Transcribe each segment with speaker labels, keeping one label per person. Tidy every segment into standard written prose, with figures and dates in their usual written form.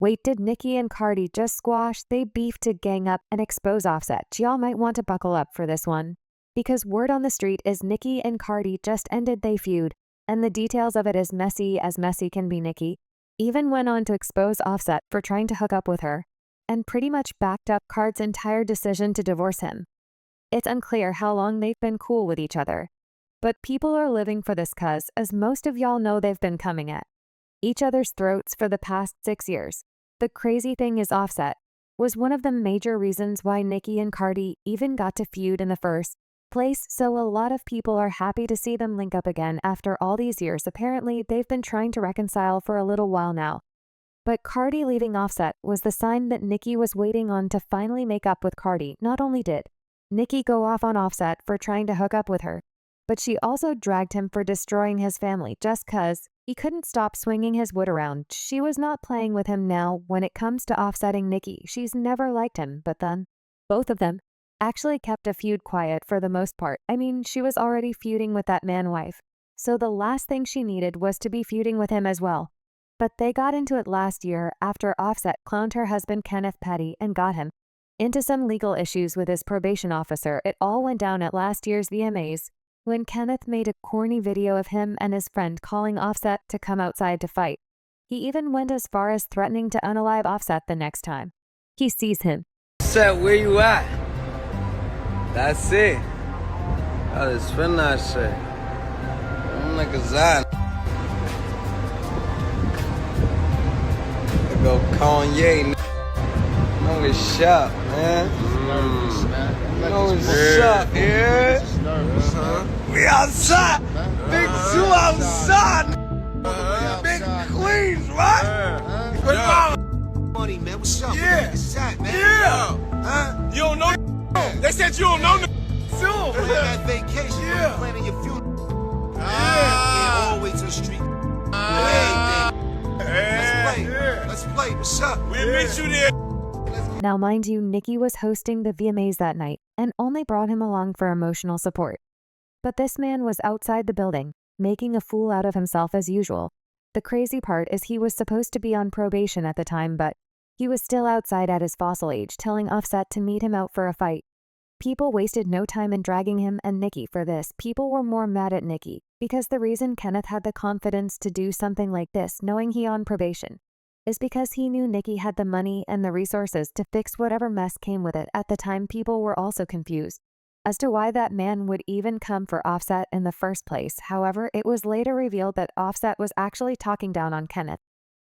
Speaker 1: Wait, did Nicki and Cardi just squash? They beefed to gang up and expose Offset. Y'all might want to buckle up for this one. Because word on the street is Nicki and Cardi just ended they feud, and the details of it is messy as messy can be. Nicki even went on to expose Offset for trying to hook up with her, and pretty much backed up Cardi's entire decision to divorce him. It's unclear how long they've been cool with each other, but people are living for this cuz, as most of y'all know they've been coming at each other's throats for the past 6 years. The crazy thing is Offset was one of the major reasons why Nicki and Cardi even got to feud in the first place, so a lot of people are happy to see them link up again after all these years. Apparently, they've been trying to reconcile for a little while now. But Cardi leaving Offset was the sign that Nicki was waiting on to finally make up with Cardi. Not only did Nicki go off on Offset for trying to hook up with her, but she also dragged him for destroying his family just cuz he couldn't stop swinging his wood around. She was not playing with him now when it comes to offsetting Nicki. She's never liked him, but then both of them actually kept a feud quiet for the most part. I mean, she was already feuding with that man wife, so the last thing she needed was to be feuding with him as well. But they got into it last year after Offset clowned her husband Kenneth Petty and got him into some legal issues with his probation officer. It all went down at last year's VMAs when Kenneth made a corny video of him and his friend calling Offset to come outside to fight. He even went as far as threatening to unalive Offset the next time he sees him.
Speaker 2: Offset, where you at? That's it. I just spin that shit. I'm like a Zion. I go Kanye. Know it's up, man. Know it's up, yeah? We outside. Big two outside. Big Queens, right?
Speaker 3: Money, man. What's up?
Speaker 2: Yeah.
Speaker 3: Man?
Speaker 2: Yeah.
Speaker 3: Huh?
Speaker 4: You don't know. They said you don't know.
Speaker 2: Soon.
Speaker 3: Plan that vacation.
Speaker 2: Yeah.
Speaker 3: Planning your funeral.
Speaker 2: Yeah.
Speaker 3: All the way to the street. Let's play.
Speaker 2: Yeah.
Speaker 3: Let's play. What's up?
Speaker 4: We'll meet you there.
Speaker 1: Now, mind you, Nicki was hosting the VMAs that night and only brought him along for emotional support. But this man was outside the building, making a fool out of himself as usual. The crazy part is he was supposed to be on probation at the time, but he was still outside at his fossil age, telling Offset to meet him out for a fight. People wasted no time in dragging him and Nicki for this. People were more mad at Nicki because the reason Kenneth had the confidence to do something like this, knowing he on probation, is because he knew Nicki had the money and the resources to fix whatever mess came with it. At the time, people were also confused as to why that man would even come for Offset in the first place. However, it was later revealed that Offset was actually talking down on Kenneth.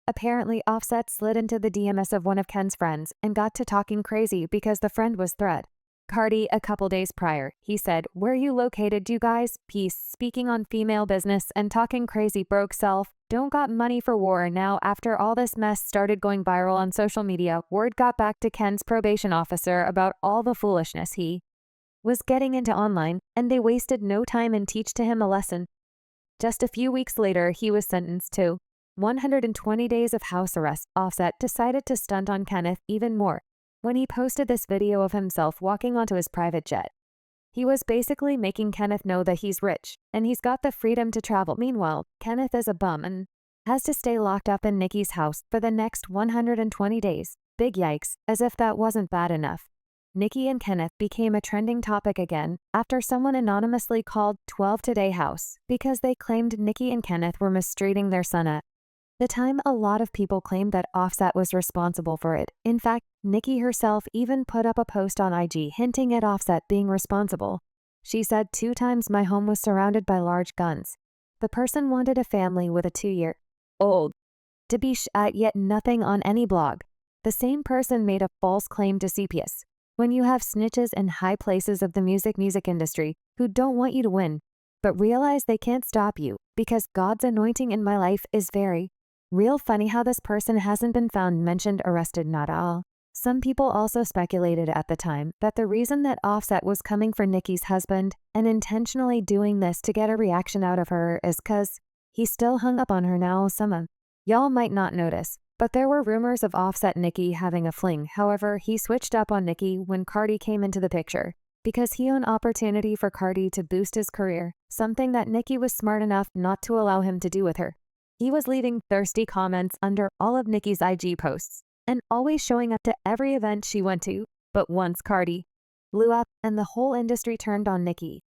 Speaker 1: Apparently, Offset slid into the DMs of one of Ken's friends and got to talking crazy because the friend was thread Cardi a couple days prior. He said, "Where you located, you guys? Peace. Speaking on female business and talking crazy broke self. Don't got money for war." Now, after all this mess started going viral on social media, word got back to Ken's probation officer about all the foolishness he was getting into online, and they wasted no time in teach to him a lesson. Just a few weeks later, he was sentenced to 120 days of house arrest. Offset decided to stunt on Kenneth even more when he posted this video of himself walking onto his private jet. He was basically making Kenneth know that he's rich and he's got the freedom to travel. Meanwhile, Kenneth is a bum and has to stay locked up in Nicki's house for the next 120 days. Big yikes, as if that wasn't bad enough. Nicki and Kenneth became a trending topic again after someone anonymously called 12 Today House because they claimed Nicki and Kenneth were mistreating their son at the time. A lot of people claimed that Offset was responsible for it. In fact, Nicki herself even put up a post on IG hinting at Offset being responsible. She said, "2 times my home was surrounded by large guns. The person wanted a family with a 2-year-old to be shot, yet nothing on any blog." The same person made a false claim to CPS. When you have snitches in high places of the music industry who don't want you to win, but realize they can't stop you because God's anointing in my life is very real. Funny how this person hasn't been found, mentioned, arrested, not all. Some people also speculated at the time that the reason that Offset was coming for Nicki's husband and intentionally doing this to get a reaction out of her is cause he's still hung up on her now. Some of y'all might not notice, but there were rumors of Offset and Nicki having a fling. However, he switched up on Nicki when Cardi came into the picture because he had an opportunity for Cardi to boost his career, something that Nicki was smart enough not to allow him to do with her. He was leaving thirsty comments under all of Nicki's IG posts and always showing up to every event she went to. But once Cardi blew up and the whole industry turned on Nicki.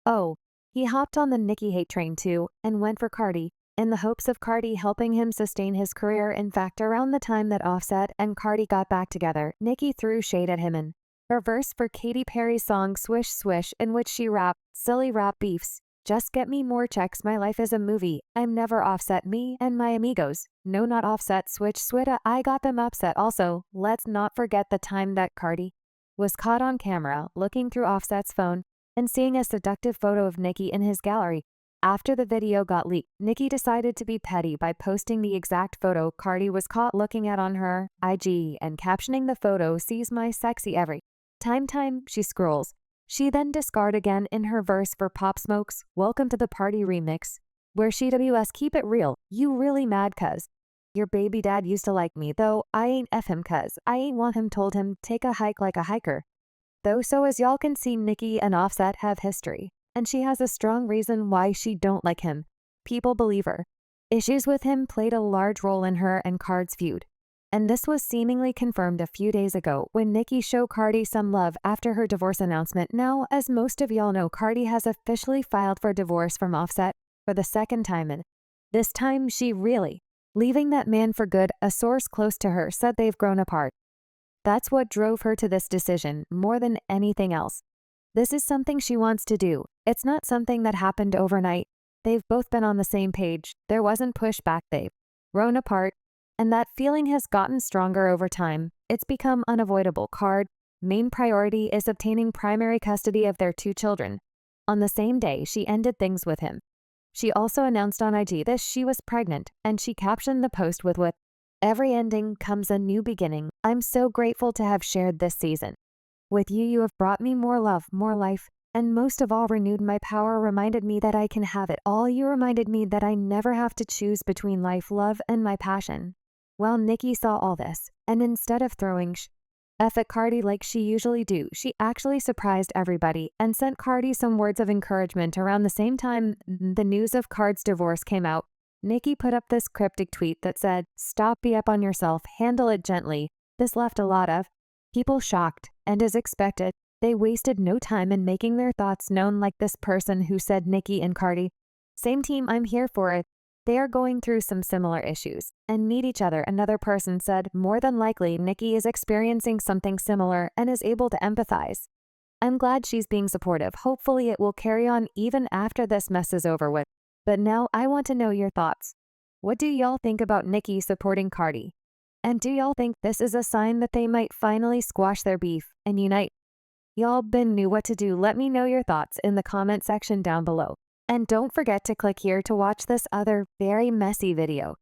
Speaker 1: Oh, he hopped on the Nicki hate train too and went for Cardi in the hopes of Cardi helping him sustain his career. In fact, around the time that Offset and Cardi got back together, Nicki threw shade at him in her verse for Katy Perry's song Swish Swish, in which she rapped, "Silly rap beefs. Just get me more checks, my life is a movie. I'm never Offset, me and my amigos. No, not Offset, switch switta, I got them upset." Also, let's not forget the time that Cardi was caught on camera looking through Offset's phone and seeing a seductive photo of Nicki in his gallery. After the video got leaked, Nicki decided to be petty by posting the exact photo Cardi was caught looking at on her IG and captioning the photo, "Sees my sexy every time she scrolls." She then discarded again in her verse for Pop Smoke's "Welcome to the Party" remix, where she WS "Keep it real, you really mad cuz your baby dad used to like me, though I ain't F him cuz I ain't want him, told him take a hike like a hiker." Though, so as y'all can see, Nicki and Offset have history, and she has a strong reason why she don't like him. People believe her issues with him played a large role in her and Card's feud. And this was seemingly confirmed a few days ago when Nicki showed Cardi some love after her divorce announcement. Now, as most of y'all know, Cardi has officially filed for divorce from Offset for the second time, and this time she really leaving that man for good. A source close to her said they've grown apart. That's what drove her to this decision more than anything else. This is something she wants to do. It's not something that happened overnight. They've both been on the same page. There wasn't pushback. They've grown apart. And that feeling has gotten stronger over time. It's become unavoidable. Card's main priority is obtaining primary custody of their 2 children. On the same day she ended things with him, she also announced on IG that she was pregnant, and she captioned the post with "Every ending comes a new beginning. I'm so grateful to have shared this season with you. You have brought me more love, more life, and most of all renewed my power, reminded me that I can have it all. You reminded me that I never have to choose between life, love, and my passion." Well, Nicki saw all this, and instead of throwing F at Cardi like she usually do, she actually surprised everybody and sent Cardi some words of encouragement. Around the same time the news of Card's divorce came out, Nicki put up this cryptic tweet that said, "Stop, be up on yourself, handle it gently." This left a lot of people shocked, and as expected, they wasted no time in making their thoughts known, like this person who said, "Nicki and Cardi, same team, I'm here for it. They are going through some similar issues and need each other." Another person said, "More than likely, Nicki is experiencing something similar and is able to empathize. I'm glad she's being supportive. Hopefully it will carry on even after this mess is over with. But now I want to know your thoughts. What do y'all think about Nicki supporting Cardi? And do y'all think this is a sign that they might finally squash their beef and unite? Y'all been knew what to do. Let me know your thoughts in the comment section down below. And don't forget to click here to watch this other very messy video.